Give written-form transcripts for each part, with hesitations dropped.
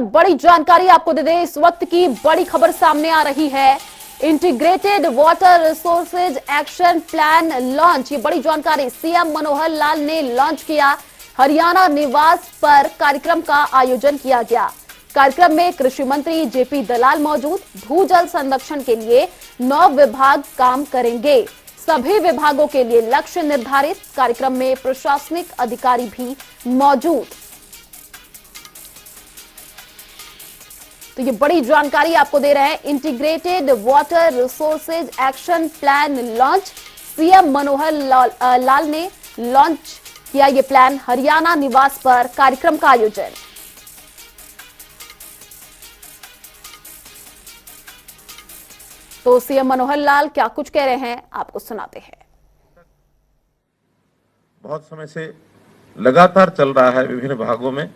बड़ी जानकारी आपको दे दें, इस वक्त की बड़ी खबर सामने आ रही है। Integrated water resources action plan launch, ये बड़ी जानकारी सीएम मनोहर लाल ने लॉन्च किया। हरियाणा निवास पर कार्यक्रम का आयोजन किया गया। कार्यक्रम में कृषि मंत्री जेपी दलाल मौजूद। भूजल संरक्षण के लिए 9 विभाग काम करेंगे। सभी विभागों के लिए लक्ष्य निर्धारित। कार्यक्रम में प्रशासनिक अधिकारी भी मौजूद। तो ये बड़ी जानकारी आपको दे रहे हैं। Integrated water resources action plan launch, CM Manohar Lal ने लॉन्च किया ये प्लान। हरियाणा निवास पर कार्यक्रम का आयोजन। तो सीएम मनोहर लाल क्या कुछ कह रहे हैं, आपको सुनाते हैं। बहुत समय से लगातार चल रहा है विभिन्न भागों में,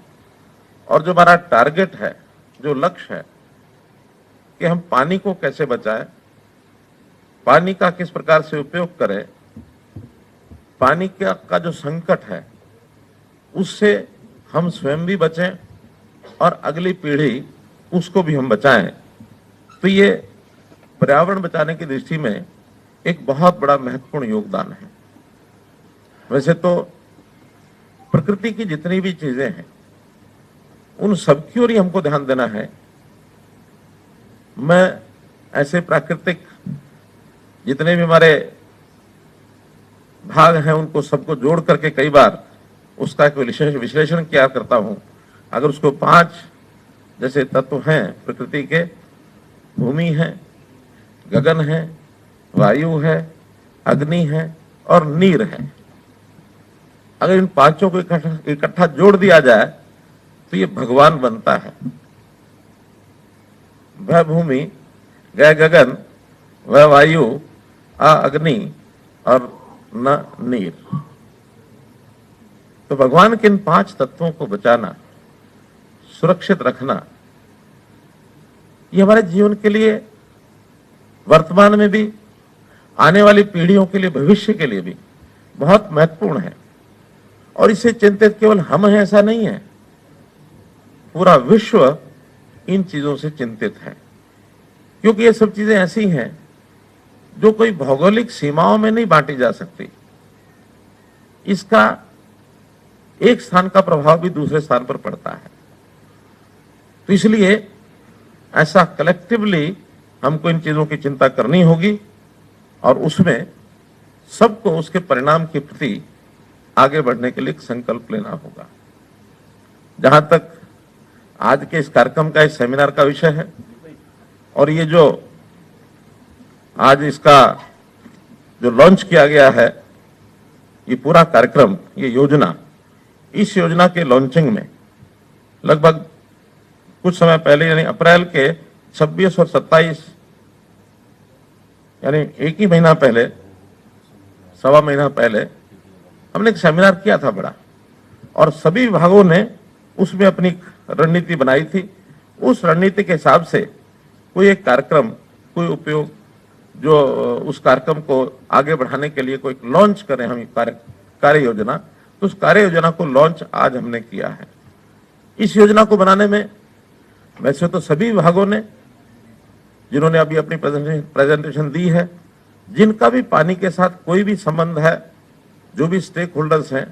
और जो हमारा टारगेट है, जो लक्ष्य है कि हम पानी को कैसे बचाएं, पानी का किस प्रकार से उपयोग करें, पानी का जो संकट है उससे हम स्वयं भी बचें और अगली पीढ़ी उसको भी हम बचाएं। तो ये पर्यावरण बचाने की दृष्टि में एक बहुत बड़ा महत्वपूर्ण योगदान है। वैसे तो प्रकृति की जितनी भी चीजें हैं उन सबकी ओर ही हमको ध्यान देना है। मैं ऐसे प्राकृतिक जितने भी हमारे भाग हैं उनको सबको जोड़ करके कई बार उसका एक विश्लेषण किया करता हूं। अगर उसको 5 जैसे तत्व हैं प्रकृति के, भूमि है, गगन है, वायु है, अग्नि है और नीर है, अगर इन 5 को इकट्ठा जोड़ दिया जाए तो ये भगवान बनता है। वह भूमि, वह गगन, वह वायु, अग्नि और न नीर। तो भगवान के इन 5 तत्वों को बचाना, सुरक्षित रखना, ये हमारे जीवन के लिए, वर्तमान में भी, आने वाली पीढ़ियों के लिए, भविष्य के लिए भी बहुत महत्वपूर्ण है। और इससे चिंतित केवल हम हैं ऐसा नहीं है, पूरा विश्व इन चीजों से चिंतित है। क्योंकि ये सब चीजें ऐसी हैं जो कोई भौगोलिक सीमाओं में नहीं बांटी जा सकती। इसका एक स्थान का प्रभाव भी दूसरे स्थान पर पड़ता है। तो इसलिए ऐसा कलेक्टिवली हमको इन चीजों की चिंता करनी होगी और उसमें सबको उसके परिणाम के प्रति आगे बढ़ने के लिए संकल्प लेना होगा। जहां तक आज के इस कार्यक्रम का, इस सेमिनार का विषय है, और ये जो आज इसका जो लॉन्च किया गया है, ये पूरा कार्यक्रम, ये योजना, इस योजना के लॉन्चिंग में लगभग कुछ समय पहले यानी अप्रैल के 26 और 27 यानी एक ही महीना पहले, सवा महीना पहले हमने एक सेमिनार किया था बड़ा, और सभी विभागों ने उसमें अपनी रणनीति बनाई थी। उस रणनीति के हिसाब से कोई एक कार्यक्रम, कोई उपयोग, जो उस कार्यक्रम को आगे बढ़ाने के लिए कोई लॉन्च करें हम कार्य योजना, तो उस कार्य योजना को लॉन्च आज हमने किया है। इस योजना को बनाने में वैसे तो सभी विभागों ने, जिन्होंने अभी अपनी प्रेजेंटेशन दी है, जिनका भी पानी के साथ कोई भी संबंध है, जो भी स्टेक होल्डर्स हैं,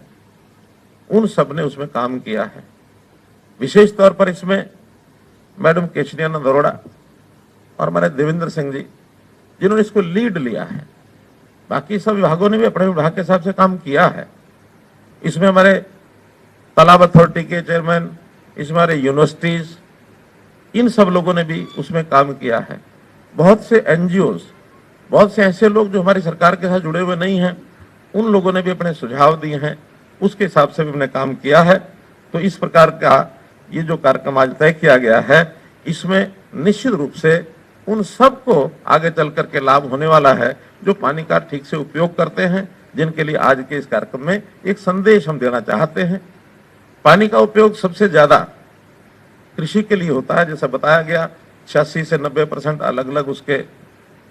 उन सब ने उसमें काम किया है। विशेष तौर पर इसमें मैडम केशरी आनंद अरोड़ा और हमारे देवेंद्र सिंह जी, जिन्होंने इसको लीड लिया है। बाकी सब विभागों ने भी अपने विभाग के हिसाब से काम किया है। इसमें हमारे तालाब अथॉरिटी के चेयरमैन, इसमें हमारे यूनिवर्सिटीज, इन सब लोगों ने भी उसमें काम किया है। बहुत से एनजीओज, बहुत से ऐसे लोग जो हमारी सरकार के साथ जुड़े हुए नहीं हैं, उन लोगों ने भी अपने सुझाव दिए हैं, उसके हिसाब से भी हमने काम किया है। तो इस प्रकार का ये जो कार्यक्रम आज तय किया गया है, इसमें निश्चित रूप से उन सबको आगे चल करके लाभ होने वाला है जो पानी का ठीक से उपयोग करते हैं, जिनके लिए आज के इस कार्यक्रम में एक संदेश हम देना चाहते हैं। पानी का उपयोग सबसे ज्यादा कृषि के लिए होता है, जैसा बताया गया 86 से 90% अलग अलग उसके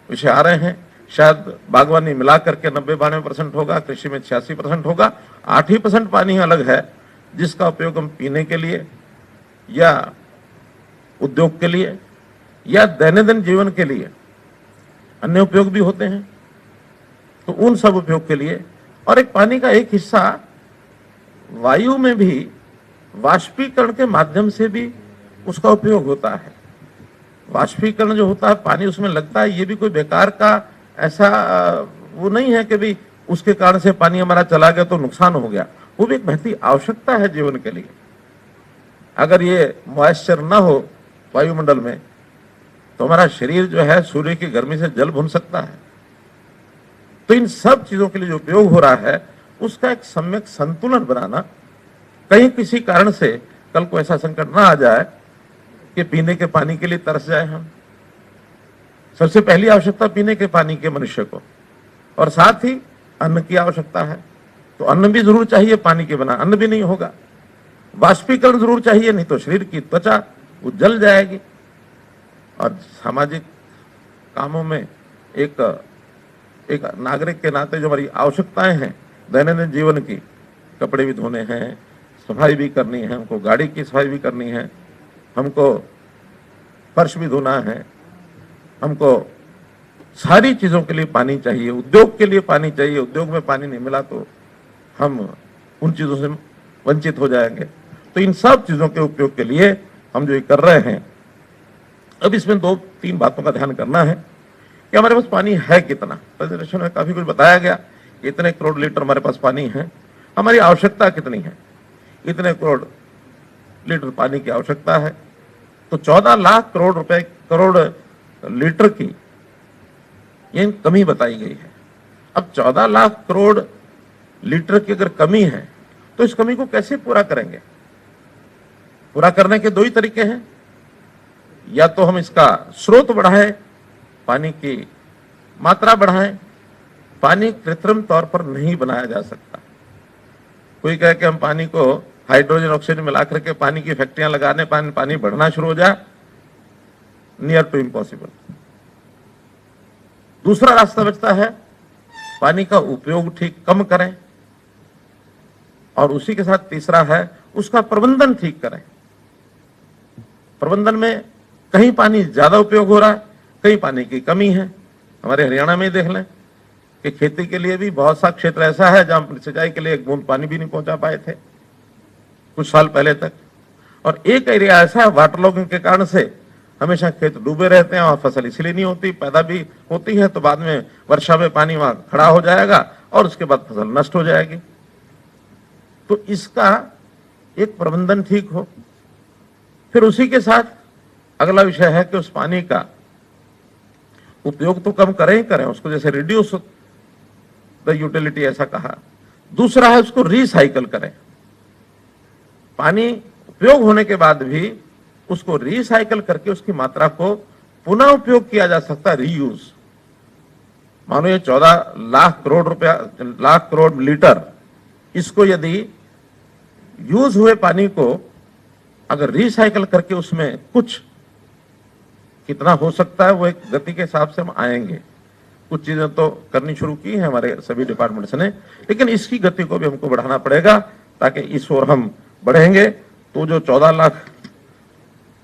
विषय आ रहे हैं। शायद बागवानी मिला करके 90-92% होगा, कृषि में 86% होगा। 8% पानी अलग है जिसका उपयोग हम पीने के लिए या उद्योग के लिए या दैनंदिन जीवन के लिए अन्य उपयोग भी होते हैं, तो उन सब उपयोग के लिए। और एक पानी का एक हिस्सा वायु में भी वाष्पीकरण के माध्यम से भी उसका उपयोग होता है। वाष्पीकरण जो होता है, पानी उसमें लगता है, ये भी कोई बेकार का ऐसा वो नहीं है कि भी उसके कारण से पानी हमारा चला गया तो नुकसान हो गया। वो भी एक महती आवश्यकता है जीवन के लिए। अगर ये मॉइस्चर ना हो वायुमंडल में तो हमारा शरीर जो है सूर्य की गर्मी से जल भुन सकता है। तो इन सब चीजों के लिए जो उपयोग हो रहा है उसका एक सम्यक संतुलन बनाना, कहीं किसी कारण से कल को ऐसा संकट ना आ जाए कि पीने के पानी के लिए तरस जाए हम। सबसे पहली आवश्यकता पीने के पानी के मनुष्य को, और साथ ही अन्न की आवश्यकता है। तो अन्न भी जरूर चाहिए, पानी के बिना अन्न भी नहीं होगा। वाष्पीकरण जरूर चाहिए, नहीं तो शरीर की त्वचा वो जल जाएगी। और सामाजिक कामों में एक नागरिक के नाते जो हमारी आवश्यकताएं हैं दैनंदिन जीवन की, कपड़े भी धोने हैं, सफाई भी करनी है, हमको गाड़ी की सफाई भी करनी है, हमको फर्श भी धोना है, हमको सारी चीजों के लिए पानी चाहिए, उद्योग के लिए पानी चाहिए। उद्योग में पानी नहीं मिला तो हम उन चीजों से वंचित हो जाएंगे। तो इन सब चीजों के उपयोग के लिए हम जो ये कर रहे हैं, अब इसमें 2-3 बातों का ध्यान करना है कि हमारे पास पानी है कितना। प्रेजेंटेशन में काफी कुछ बताया गया, इतने करोड़ लीटर हमारे पास पानी है, हमारी आवश्यकता कितनी है, इतने करोड़ लीटर पानी की आवश्यकता है। तो 14 लाख करोड़ लीटर की ये कमी बताई गई है। अब 14 लाख करोड़ लीटर की अगर कमी है तो इस कमी को कैसे पूरा करेंगे? पूरा करने के 2 ही तरीके हैं, या तो हम इसका स्रोत बढ़ाएं, पानी की मात्रा बढ़ाएं। पानी कृत्रिम तौर पर नहीं बनाया जा सकता। कोई कहे कि हम पानी को हाइड्रोजन ऑक्सीजन मिला करके पानी की फैक्ट्रियां लगाने पानी बढ़ना शुरू हो जाए, नियर टू इम्पॉसिबल। दूसरा रास्ता बचता है, पानी का उपयोग ठीक कम करें, और उसी के साथ तीसरा है उसका प्रबंधन ठीक करें। प्रबंधन में कहीं पानी ज्यादा उपयोग हो रहा है, कहीं पानी की कमी है। हमारे हरियाणा में देख लें कि खेती के लिए भी बहुत सा क्षेत्र ऐसा है जहां सिंचाई के लिए एक बूंद पानी भी नहीं पहुंचा पाए थे कुछ साल पहले तक। और एक एरिया ऐसा है वाटर लॉगिंग के कारण से हमेशा खेत डूबे रहते हैं और फसल इसलिए नहीं होती, पैदा भी होती है तो बाद में वर्षा में पानी वहां खड़ा हो जाएगा और उसके बाद फसल नष्ट हो जाएगी। तो इसका एक प्रबंधन ठीक हो। फिर उसी के साथ अगला विषय है कि उस पानी का उपयोग तो कम करें ही करें, उसको जैसे रिड्यूस द यूटिलिटी ऐसा कहा। दूसरा है उसको रिसाइकल करें। पानी उपयोग होने के बाद भी उसको रिसाइकल करके उसकी मात्रा को पुनः उपयोग किया जा सकता है, रीयूज। मानो ये 14 लाख करोड़ लीटर, इसको यदि यूज हुए पानी को अगर रिसाइकल करके उसमें कुछ कितना हो सकता है वो एक गति के हिसाब से हम आएंगे। कुछ चीजें तो करनी शुरू की है हमारे सभी डिपार्टमेंट्स ने, लेकिन इसकी गति को भी हमको बढ़ाना पड़ेगा ताकि इस ओर हम बढ़ेंगे तो जो 14 लाख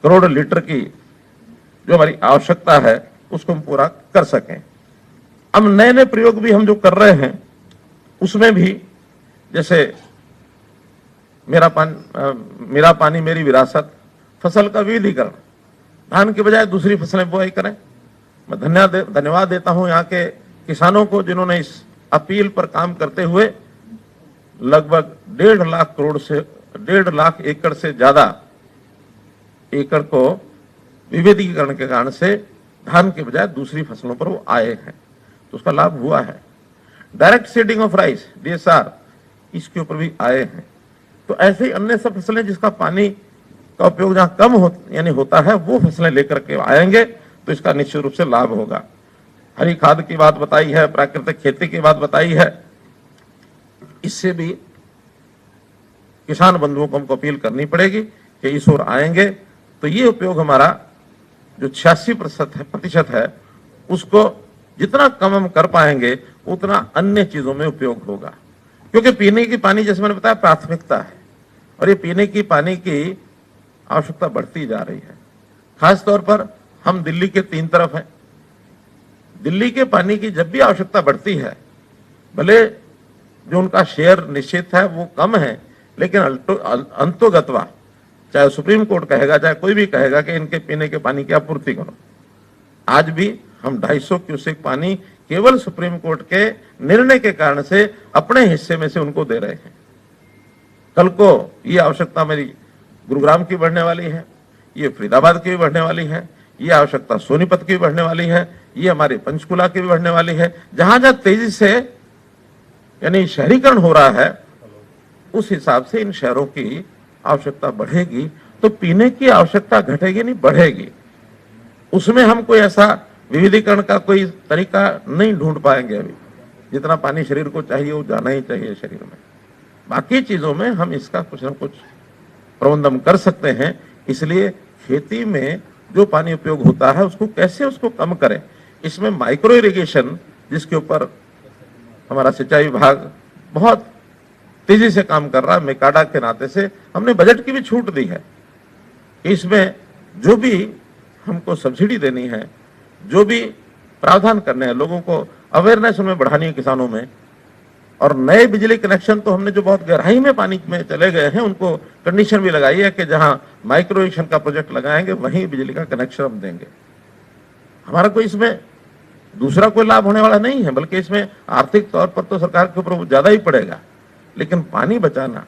करोड़ लीटर की जो हमारी आवश्यकता है उसको हम पूरा कर सकें। अब नए नए प्रयोग भी हम जो कर रहे हैं उसमें भी, जैसे मेरा पानी मेरी विरासत, फसल का विविधीकरण, धान के बजाय दूसरी फसलें बुआई करें। मैं धन्यवाद देता हूं यहाँ के किसानों को जिन्होंने इस अपील पर काम करते हुए लगभग 1.5 लाख एकड़ से ज्यादा एकड़ को विविधीकरण के कारण से धान के बजाय दूसरी फसलों पर वो आए हैं, तो उसका लाभ हुआ है। Direct seeding of rice, DSR, इसके ऊपर भी आए हैं। तो ऐसे ही अन्य सब फसलें जिसका पानी का उपयोग जहां कम होता है वो फसलें लेकर के आएंगे तो इसका निश्चित रूप से लाभ होगा। हरी खाद की बात बताई है, प्राकृतिक खेती की बात बताई है, इससे भी किसान बंधुओं को हमको अपील करनी पड़ेगी कि इस ओर आएंगे तो ये उपयोग हमारा जो 86% है उसको जितना कम हम कर पाएंगे उतना अन्य चीजों में उपयोग होगा। क्योंकि पीने की पानी, जैसे मैंने बताया, प्राथमिकता है और ये पीने की पानी की आवश्यकता बढ़ती जा रही है। खास तौर पर हम दिल्ली के 3 तरफ हैं। दिल्ली के पानी की जब भी आवश्यकता बढ़ती है, भले जो उनका शेयर निश्चित है वो कम है, लेकिन अंतोगत्वा चाहे सुप्रीम कोर्ट कहेगा, चाहे कोई भी कहेगा कि इनके पीने के पानी की आपूर्ति करो। आज भी हम 250 क्यूसेक पानी केवल सुप्रीम कोर्ट के निर्णय के कारण से अपने हिस्से में से उनको दे रहे हैं। कल को ये आवश्यकता मेरी गुरुग्राम की बढ़ने वाली है, ये फरीदाबाद की भी बढ़ने वाली है, ये आवश्यकता सोनीपत की भी बढ़ने वाली है, ये हमारी पंचकुला की भी बढ़ने वाली है। जहां जहां तेजी से यानी शहरीकरण हो रहा है, उस हिसाब से इन शहरों की आवश्यकता बढ़ेगी, तो पीने की आवश्यकता घटेगी नहीं, बढ़ेगी। उसमें हम कोई ऐसा विविधीकरण का कोई तरीका नहीं ढूंढ पाएंगे अभी। जितना पानी शरीर को चाहिए वो जाना ही चाहिए शरीर में। बाकी चीजों में हम इसका कुछ न कुछ प्रबंध हम कर सकते हैं। इसलिए खेती में जो पानी उपयोग होता है उसको कैसे उसको कम करें, इसमें माइक्रो इरिगेशन, जिसके ऊपर हमारा सिंचाई विभाग बहुत तेजी से काम कर रहा है, मेकाडा के नाते से हमने बजट की भी छूट दी है। इसमें जो भी हमको सब्सिडी देनी है, जो भी प्रावधान करने हैं, लोगों को अवेयरनेस उनमें बढ़ानी है किसानों में। और नए बिजली कनेक्शन तो हमने जो बहुत गहराई में पानी में चले गए हैं, उनको कंडीशन भी लगाई है कि जहां माइक्रो इरिगेशन का प्रोजेक्ट लगाएंगे वहीं बिजली का कनेक्शन हम देंगे। हमारा कोई इसमें दूसरा कोई लाभ होने वाला नहीं है, बल्कि इसमें आर्थिक तौर पर तो सरकार के ऊपर ज्यादा ही पड़ेगा, लेकिन पानी बचाना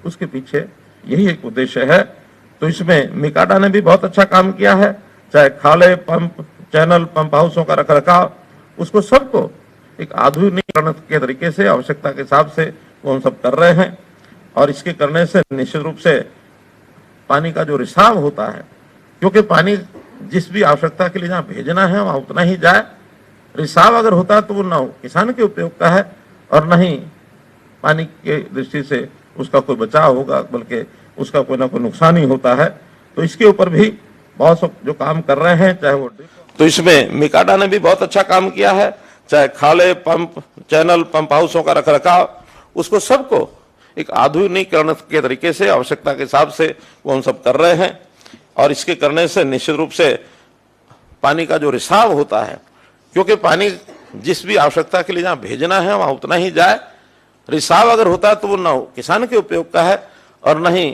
उसके पीछे यही एक उद्देश्य है। तो इसमें मेकाडा ने भी बहुत अच्छा काम किया है, चाहे खाले, पंप, चैनल, पंप हाउसों का रखरखाव, उसको सबको एक आधुनिकीकरण के तरीके से आवश्यकता के हिसाब से वो हम सब कर रहे हैं। और इसके करने से निश्चित रूप से पानी का जो रिसाव होता है, क्योंकि पानी जिस भी आवश्यकता के लिए जहाँ भेजना है वहां उतना ही जाए। रिसाव अगर होता है तो वो न किसान के उपयोग का है और न ही पानी के दृष्टि से उसका कोई बचाव होगा, बल्कि उसका कोई ना कोई नुकसान ही होता है। तो इसके ऊपर भी बहुत सब जो काम कर रहे हैं, चाहे वो तो इसमें मेकाडा ने भी बहुत अच्छा काम किया है, चाहे खाले, पंप, चैनल, पंप हाउसों का रखरखाव, उसको सबको एक आधुनिकीकरण के तरीके से आवश्यकता के हिसाब से वो हम सब कर रहे हैं। और इसके करने से निश्चित रूप से पानी का जो रिसाव होता है, क्योंकि पानी जिस भी आवश्यकता के लिए जहाँ भेजना है वहां उतना ही जाए। रिसाव अगर होता है तो वो न किसान के उपयोग का है और न ही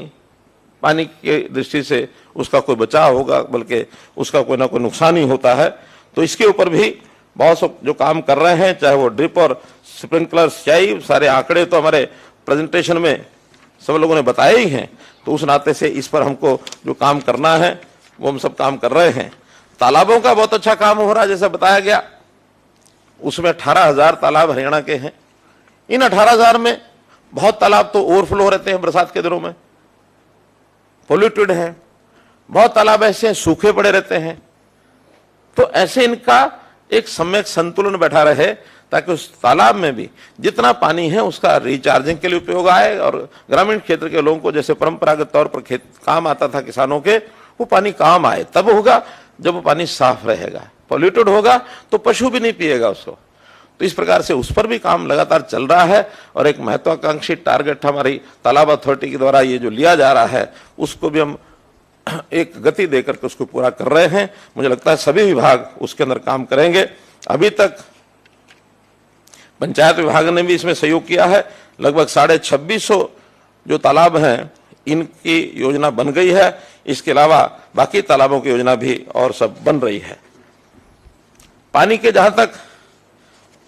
पानी की दृष्टि से उसका कोई बचाव होगा, बल्कि उसका कोई ना कोई नुकसान ही होता है। तो इसके ऊपर भी बहुत सब जो काम कर रहे हैं, चाहे वो ड्रिप और स्प्रिंकलर सिंचाई, सारे आंकड़े तो हमारे प्रेजेंटेशन में सब लोगों ने बताए ही हैं। तो उस नाते से इस पर हमको जो काम करना है वो हम सब काम कर रहे हैं। तालाबों का बहुत अच्छा काम हो रहा है, जैसे बताया गया, उसमें 18,000 तालाब हरियाणा के हैं। इन 18,000 में बहुत तालाब तो ओवरफ्लो रहते हैं बरसात के दिनों में, पोल्यूटेड हैं। बहुत तालाब ऐसे हैं सूखे पड़े रहते हैं। तो ऐसे इनका एक सम्यक संतुलन बैठा रहे, ताकि उस तालाब में भी जितना पानी है उसका रिचार्जिंग के लिए उपयोग आए और ग्रामीण क्षेत्र के लोगों को जैसे परंपरागत तौर पर खेत काम आता था किसानों के, वो पानी काम आए। तब होगा जब वो पानी साफ रहेगा। पॉल्यूटेड होगा तो पशु भी नहीं पिएगा उसको। तो इस प्रकार से उस पर भी काम लगातार चल रहा है और एक महत्वाकांक्षी टारगेट हमारी तालाब अथॉरिटी के द्वारा ये जो लिया जा रहा है उसको भी हम एक गति देकर के उसको पूरा कर रहे हैं। मुझे लगता है सभी विभाग उसके अंदर काम करेंगे। अभी तक पंचायत विभाग ने भी इसमें सहयोग किया है। लगभग 2650 जो तालाब हैं इनकी योजना बन गई है। इसके अलावा बाकी तालाबों की योजना भी और सब बन रही है। पानी के जहां तक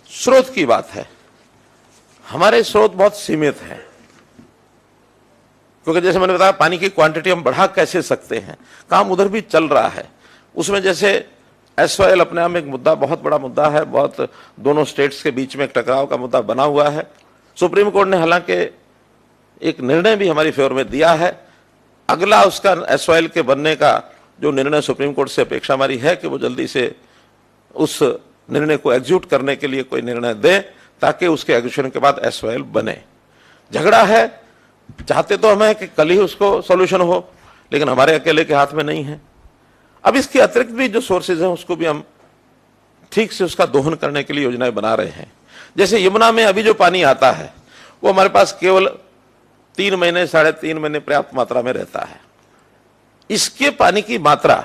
स्रोत की बात है, हमारे स्रोत बहुत सीमित हैं, क्योंकि जैसे मैंने बताया पानी की क्वांटिटी हम बढ़ा कैसे सकते हैं, काम उधर भी चल रहा है। उसमें जैसे एसवाईएल अपने आप में एक मुद्दा, बहुत बड़ा मुद्दा है, बहुत दोनों स्टेट्स के बीच में एक टकराव का मुद्दा बना हुआ है। सुप्रीम कोर्ट ने हालांकि एक निर्णय भी हमारी फेवर में दिया है। अगला उसका एसवाईएल के बनने का जो निर्णय सुप्रीम कोर्ट से अपेक्षा हमारी है कि वो जल्दी से उस निर्णय को एग्जीक्यूट करने के लिए कोई निर्णय दे, ताकि उसके एग्जीक्यूशन के बाद एसवाईएल बने। झगड़ा है, चाहते तो हमें कि कल ही उसको सॉल्यूशन हो, लेकिन हमारे अकेले के हाथ में नहीं है। अब इसके अतिरिक्त भी जो सोर्सेज हैं उसको भी हम ठीक से उसका दोहन करने के लिए योजनाएं बना रहे हैं। जैसे यमुना में अभी जो पानी आता है वो हमारे पास केवल 3 महीने 3.5 महीने पर्याप्त मात्रा में रहता है। इसके पानी की मात्रा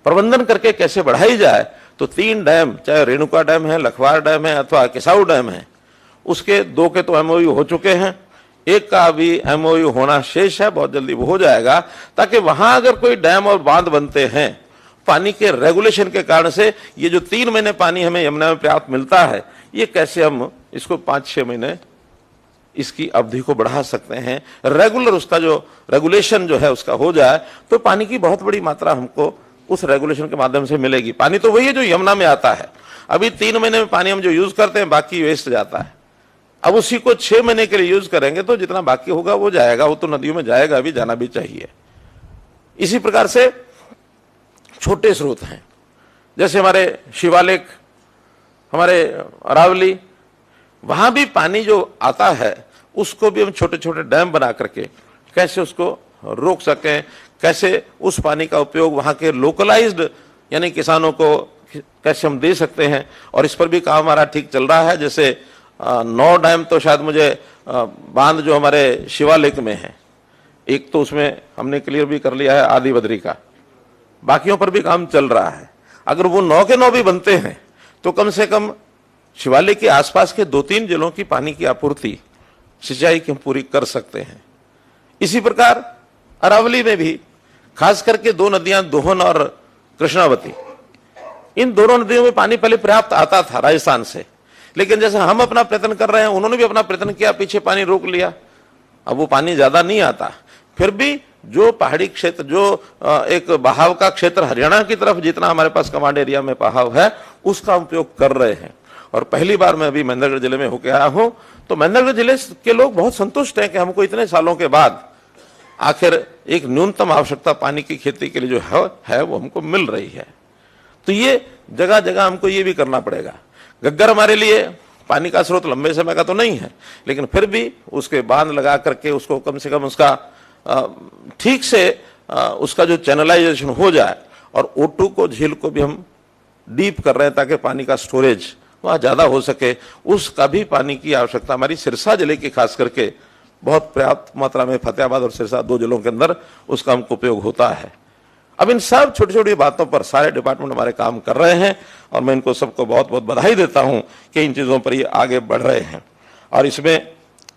प्रबंधन करके कैसे बढ़ाई जाए, तो 3 डैम, चाहे रेणुका डैम है, लखवार डैम है अथवा किसाऊ डैम है, उसके 2 के तो एमओयू हो चुके हैं, 1 का भी एमओयू होना शेष है, बहुत जल्दी वो हो जाएगा, ताकि वहां अगर कोई डैम और बांध बनते हैं पानी के रेगुलेशन के कारण से, ये जो 3 महीने पानी हमें यमुना में पर्याप्त मिलता है, ये कैसे हम इसको 5-6 महीने इसकी अवधि को बढ़ा सकते हैं, रेगुलर उसका जो रेगुलेशन जो है उसका हो जाए, तो पानी की बहुत बड़ी मात्रा हमको उस रेगुलेशन के माध्यम से मिलेगी। पानी तो वही है जो यमुना में आता है। अभी 3 महीने में पानी हम जो यूज करते हैं, बाकी वेस्ट जाता है। अब उसी को 6 महीने के लिए यूज करेंगे तो जितना बाकी होगा वो जाएगा, वो तो नदियों में जाएगा, भी जाना भी चाहिए। इसी प्रकार से छोटे स्रोत हैं, जैसे हमारे शिवालिक, हमारे अरावली, वहां भी पानी जो आता है उसको भी हम छोटे छोटे डैम बना करके कैसे उसको रोक सकें, कैसे उस पानी का उपयोग वहां के लोकलाइज्ड यानी किसानों को कैसे हम दे सकते हैं, और इस पर भी काम हमारा ठीक चल रहा है। जैसे 9 डैम तो शायद मुझे बांध जो हमारे शिवालिक में है, एक तो उसमें हमने क्लियर भी कर लिया है आदि बद्री का, बाकियों पर भी काम चल रहा है। अगर वो 9 के 9 भी बनते हैं तो कम से कम शिवालिक के आसपास के 2-3 जिलों की पानी की आपूर्ति, सिंचाई की हम पूरी कर सकते हैं। इसी प्रकार अरावली में भी खास करके 2 नदियां दोहन और कृष्णावती, इन दोनों नदियों में पानी पहले पर्याप्त आता था राजस्थान से, लेकिन जैसे हम अपना प्रयत्न कर रहे हैं, उन्होंने भी अपना प्रयत्न किया, पीछे पानी रोक लिया, अब वो पानी ज्यादा नहीं आता। फिर भी जो पहाड़ी क्षेत्र, जो एक बहाव का क्षेत्र हरियाणा की तरफ जितना हमारे पास कमांड एरिया में बहाव है, उसका उपयोग कर रहे हैं। और पहली बार मैं अभी महेंद्रगढ़ जिले में होकर आया हूं, तो महेंद्रगढ़ जिले के लोग बहुत संतुष्ट हैं कि हमको इतने सालों के बाद आखिर एक न्यूनतम आवश्यकता पानी की खेती के लिए जो है वो हमको मिल रही है। तो ये जगह जगह हमको ये भी करना पड़ेगा। घग्गर हमारे लिए पानी का स्रोत लंबे समय का तो नहीं है, लेकिन फिर भी उसके बांध लगा करके उसको कम से कम उसका ठीक से उसका जो चैनलाइजेशन हो जाए, और O2 को, झील को भी हम डीप कर रहे हैं ताकि पानी का स्टोरेज वहां ज्यादा हो सके। उसका भी पानी की आवश्यकता हमारी सिरसा जिले की खास करके बहुत पर्याप्त मात्रा में, फतेहाबाद और सिरसा 2 जिलों के अंदर उसका हमको उपयोग होता है। अब इन सब छोटी छोटी बातों पर सारे डिपार्टमेंट हमारे काम कर रहे हैं, और मैं इनको सबको बहुत बहुत बधाई देता हूं कि इन चीजों पर ये आगे बढ़ रहे हैं। और इसमें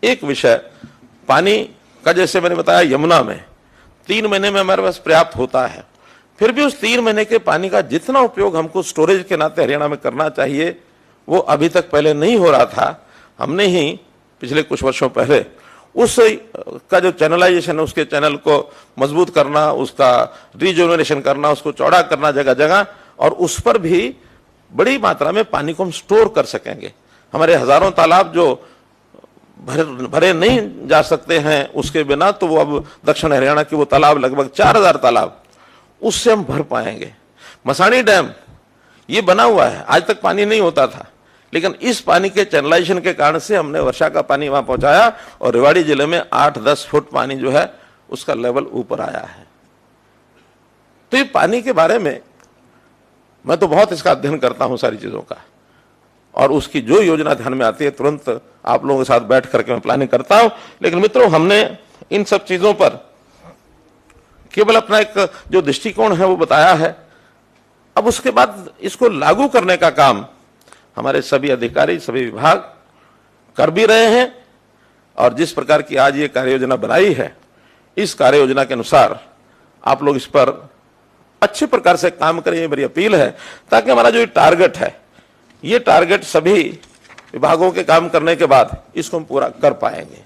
एक विषय पानी का, जैसे मैंने बताया यमुना में 3 महीने में हमारे पास पर्याप्त होता है, फिर भी उस 3 महीने के पानी का जितना उपयोग हमको स्टोरेज के नाते हरियाणा में करना चाहिए, वो अभी तक पहले नहीं हो रहा था। हमने ही पिछले कुछ वर्षों पहले उस का जो चैनलाइजेशन है, उसके चैनल को मजबूत करना, उसका रीजनरेशन करना, उसको चौड़ा करना जगह जगह, और उस पर भी बड़ी मात्रा में पानी को हम स्टोर कर सकेंगे। हमारे हजारों तालाब जो भरे नहीं जा सकते हैं उसके बिना, तो वो अब दक्षिण हरियाणा की वो तालाब लगभग 4000 तालाब, उससे हम भर पाएंगे। मसानी डैम ये बना हुआ है, आज तक पानी नहीं होता था, लेकिन इस पानी के चैनलाइजेशन के कारण से हमने वर्षा का पानी वहां पहुंचाया, और रेवाड़ी जिले में 8-10 फुट पानी जो है उसका लेवल ऊपर आया है। तो ये पानी के बारे में मैं तो बहुत इसका अध्ययन करता हूं सारी चीजों का, और उसकी जो योजना ध्यान में आती है तुरंत आप लोगों के साथ बैठ करके मैं प्लानिंग करता हूं। लेकिन मित्रों, हमने इन सब चीजों पर केवल अपना एक जो दृष्टिकोण है वो बताया है। अब उसके बाद इसको लागू करने का काम हमारे सभी अधिकारी, सभी विभाग कर भी रहे हैं, और जिस प्रकार की आज ये कार्य योजना बनाई है, इस कार्य योजना के अनुसार आप लोग इस पर अच्छे प्रकार से काम करें, ये मेरी अपील है, ताकि हमारा जो टारगेट है, ये टारगेट सभी विभागों के काम करने के बाद इसको हम पूरा कर पाएंगे।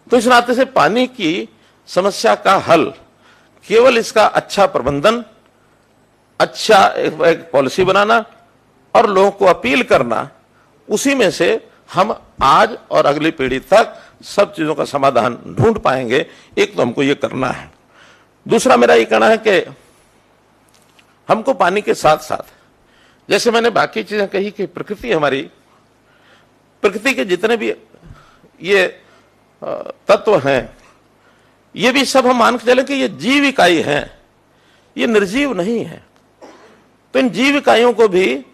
तो इस नाते से पानी की समस्या का हल केवल इसका अच्छा प्रबंधन, अच्छा एक पॉलिसी बनाना और लोगों को अपील करना, उसी में से हम आज और अगली पीढ़ी तक सब चीजों का समाधान ढूंढ पाएंगे। एक तो हमको ये करना है। दूसरा मेरा ये कहना है कि हमको पानी के साथ साथ, जैसे मैंने बाकी चीजें कही कि प्रकृति हमारी, प्रकृति के जितने भी ये तत्व हैं, ये भी सब हम मान के चले कि ये जीव इकाई हैं, ये निर्जीव नहीं है। तो इन जीव इकाइयों को भी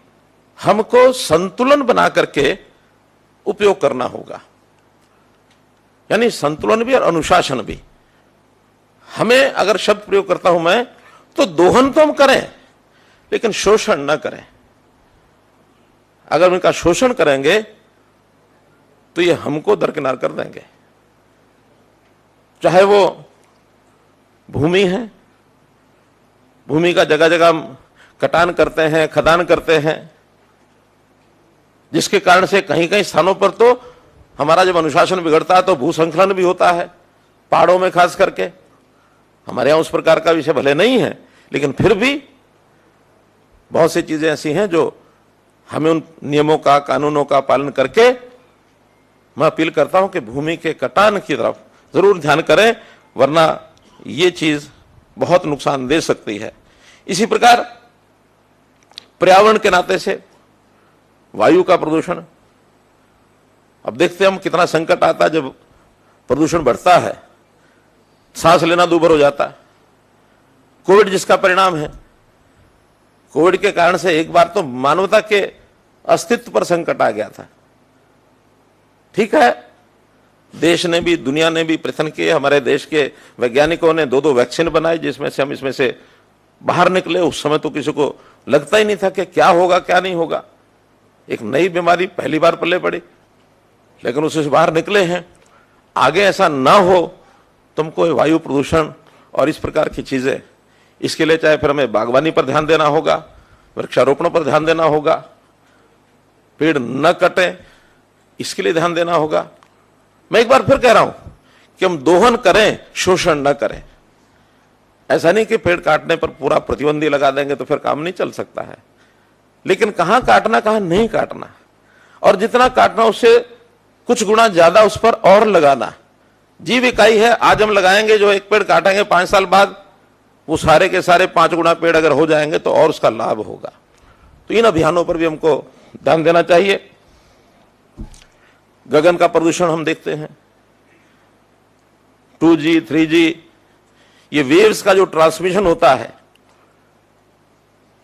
हमको संतुलन बना करके उपयोग करना होगा, यानी संतुलन भी और अनुशासन भी। हमें, अगर शब्द प्रयोग करता हूं मैं, तो दोहन तो हम करें, लेकिन शोषण न करें। अगर उनका शोषण करेंगे तो ये हमको दरकिनार कर देंगे। चाहे वो भूमि है, भूमि का जगह जगह कटान करते हैं, खदान करते हैं, जिसके कारण से कहीं कहीं स्थानों पर तो हमारा जब अनुशासन बिगड़ता है तो भूसंखलन भी होता है, पहाड़ों में खास करके। हमारे यहां उस प्रकार का विषय भले नहीं है, लेकिन फिर भी बहुत सी चीजें ऐसी हैं जो हमें उन नियमों का, कानूनों का पालन करके, मैं अपील करता हूं कि भूमि के कटान की तरफ जरूर ध्यान करें, वरना ये चीज बहुत नुकसान दे सकती है। इसी प्रकार पर्यावरण के नाते से वायु का प्रदूषण, अब देखते हैं हम कितना संकट आता है जब प्रदूषण बढ़ता है, सांस लेना दूभर हो जाता है। कोविड जिसका परिणाम है, कोविड के कारण से एक बार तो मानवता के अस्तित्व पर संकट आ गया था। ठीक है, देश ने भी, दुनिया ने भी प्रयत्न किए, हमारे देश के वैज्ञानिकों ने 2-2 वैक्सीन बनाई, जिसमें से हम इसमें से बाहर निकले। उस समय तो किसी को लगता ही नहीं था कि क्या होगा क्या नहीं होगा, एक नई बीमारी पहली बार पल्ले पड़ी, लेकिन उससे बाहर निकले हैं। आगे ऐसा ना हो, तुमको वायु प्रदूषण और इस प्रकार की चीजें, इसके लिए चाहे फिर हमें बागवानी पर ध्यान देना होगा, वृक्षारोपण पर ध्यान देना होगा, पेड़ न कटें इसके लिए ध्यान देना होगा। मैं एक बार फिर कह रहा हूं कि हम दोहन करें, शोषण न करें। ऐसा नहीं कि पेड़ काटने पर पूरा प्रतिबंधी लगा देंगे तो फिर काम नहीं चल सकता है, लेकिन कहां काटना कहां नहीं काटना, और जितना काटना उससे कुछ गुना ज्यादा उस पर और लगाना। जीव इकाई है, आज हम लगाएंगे, जो एक पेड़ काटेंगे 5 साल बाद वो सारे के सारे 5 गुना पेड़ अगर हो जाएंगे तो और उसका लाभ होगा। तो इन अभियानों पर भी हमको ध्यान देना चाहिए। गगन का प्रदूषण हम देखते हैं, 2G, 3G, ये वेव्स का जो ट्रांसमिशन होता है,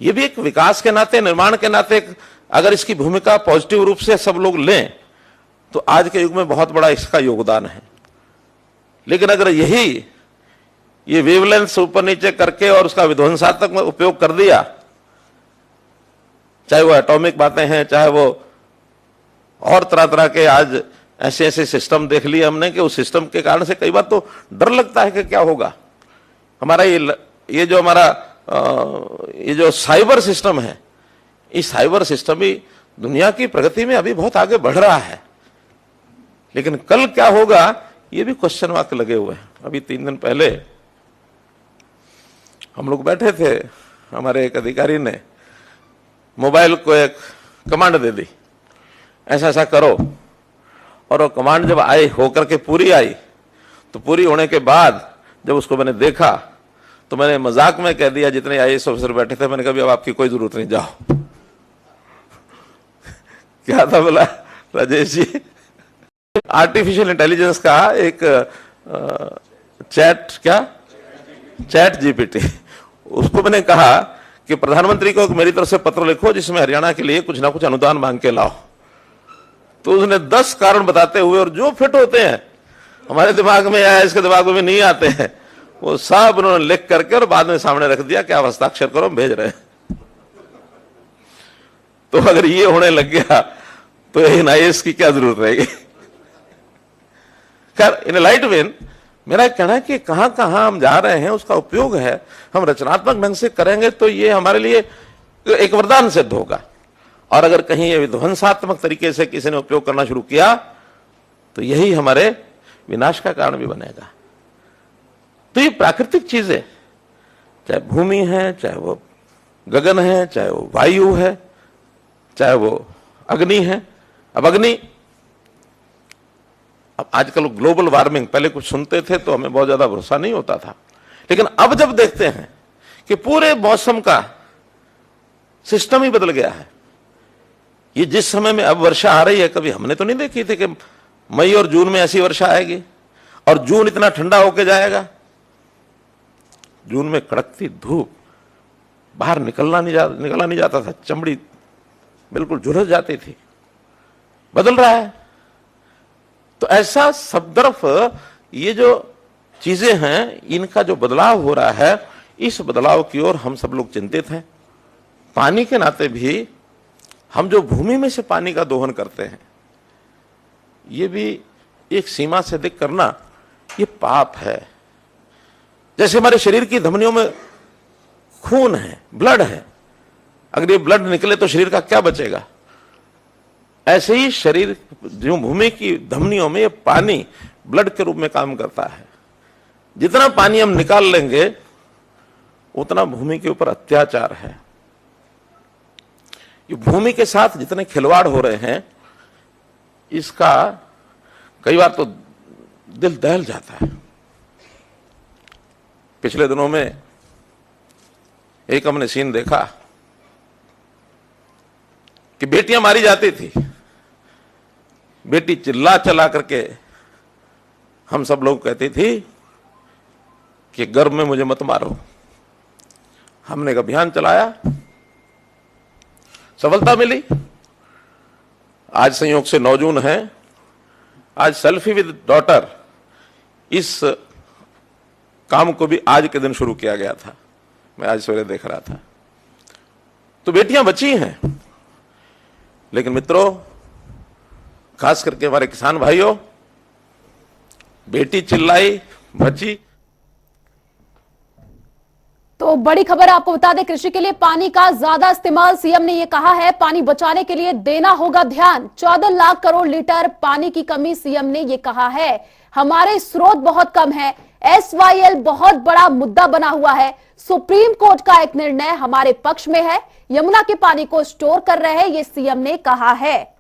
ये भी एक विकास के नाते, निर्माण के नाते अगर इसकी भूमिका पॉजिटिव रूप से सब लोग लें तो आज के युग में बहुत बड़ा इसका योगदान है। लेकिन अगर ये वेवलेंथ ऊपर नीचे करके और उसका विध्वंसात्मक उपयोग कर दिया, चाहे वो एटॉमिक बातें हैं, चाहे वो और तरह तरह के, आज ऐसे ऐसे सिस्टम देख लिए हमने कि उस सिस्टम के कारण से कई बार तो डर लगता है कि क्या होगा। हमारा ये जो हमारा ये जो साइबर सिस्टम है, इस साइबर सिस्टम भी दुनिया की प्रगति में अभी बहुत आगे बढ़ रहा है, लेकिन कल क्या होगा ये भी क्वेश्चन मार्क लगे हुए हैं। अभी 3 दिन पहले हम लोग बैठे थे, हमारे एक अधिकारी ने मोबाइल को एक कमांड दे दी, ऐसा ऐसा करो, और वो कमांड जब आई होकर के पूरी आई, तो पूरी होने के बाद जब उसको मैंने देखा तो मैंने मजाक में कह दिया, जितने IAS ऑफिसर बैठे थे, मैंने कहा अब आपकी कोई जरूरत नहीं, जाओ। क्या था बोला राजेश जी, आर्टिफिशियल इंटेलिजेंस का एक चैट GPT, उसको मैंने कहा कि प्रधानमंत्री को मेरी तरफ से पत्र लिखो जिसमें हरियाणा के लिए कुछ ना कुछ अनुदान मांग के लाओ। तो उसने 10 कारण बताते हुए, और जो फिट होते हैं हमारे दिमाग में या इसके दिमाग में भी नहीं आते हैं, वो सब उन्होंने लिख करके और बाद में सामने रख दिया कि आप हस्ताक्षर करो, हम भेज रहे हैं। तो अगर ये होने लग गया तो इन IAS की क्या जरूरत रहेगी। खैर, इन लाइट वेन मेरा कहना है कि कहां कहां हम जा रहे हैं उसका उपयोग है, हम रचनात्मक ढंग से करेंगे तो ये हमारे लिए एक वरदान सिद्ध होगा। और अगर कहीं ये विध्वंसात्मक तरीके से किसी ने उपयोग करना शुरू किया तो यही हमारे विनाश का कारण भी बनेगा। तो ये प्राकृतिक चीजें, चाहे भूमि है, चाहे वो गगन है, चाहे वो वायु है, चाहे वो अग्नि है। अब अग्नि, अब आजकल ग्लोबल वार्मिंग, पहले कुछ सुनते थे तो हमें बहुत ज्यादा भरोसा नहीं होता था, लेकिन अब जब देखते हैं कि पूरे मौसम का सिस्टम ही बदल गया है। ये जिस समय में अब वर्षा आ रही है, कभी हमने तो नहीं देखी थी कि मई और जून में ऐसी वर्षा आएगी, और जून इतना ठंडा होके जाएगा। जून में कड़कती धूप, बाहर निकला नहीं जाता था, चमड़ी बिल्कुल झुलस जाती थी। बदल रहा है। तो ऐसा सब तरफ ये जो चीजें हैं, इनका जो बदलाव हो रहा है, इस बदलाव की ओर हम सब लोग चिंतित हैं। पानी के नाते भी हम जो भूमि में से पानी का दोहन करते हैं, ये भी एक सीमा से अधिक करना ये पाप है। जैसे हमारे शरीर की धमनियों में खून है, ब्लड है, अगर ये ब्लड निकले तो शरीर का क्या बचेगा? ऐसे ही शरीर जो भूमि की धमनियों में ये पानी ब्लड के रूप में काम करता है। जितना पानी हम निकाल लेंगे उतना भूमि के ऊपर अत्याचार है। ये भूमि के साथ जितने खिलवाड़ हो रहे हैं, इसका कई बार तो दिल दहल जाता है। पिछले दिनों में एक हमने सीन देखा कि बेटियां मारी जाती थी। बेटी चिल्ला चला करके हम सब लोग कहती थी कि गर्भ में मुझे मत मारो। हमने एक अभियान चलाया, सफलता मिली। आज संयोग से 9 जून है, आज सेल्फी विद डॉटर, इस काम को भी आज के दिन शुरू किया गया था। मैं आज सवेरे देख रहा था। तो बेटियां बची हैं, लेकिन मित्रों, खास करके हमारे किसान भाइयों, बेटी चिल्लाई, बची। तो बड़ी खबर आपको बता दें, कृषि के लिए पानी का ज्यादा इस्तेमाल सीएम ने ये कहा है। पानी बचाने के लिए देना होगा ध्यान। 14 लाख करोड़ लीटर पानी की कमी सीएम ने ये कहा है। हमारे स्रोत बहुत कम है। SYL बहुत बड़ा मुद्दा बना हुआ है। सुप्रीम कोर्ट का एक निर्णय हमारे पक्ष में है। यमुना के पानी को स्टोर कर रहे हैं, ये सीएम ने कहा है।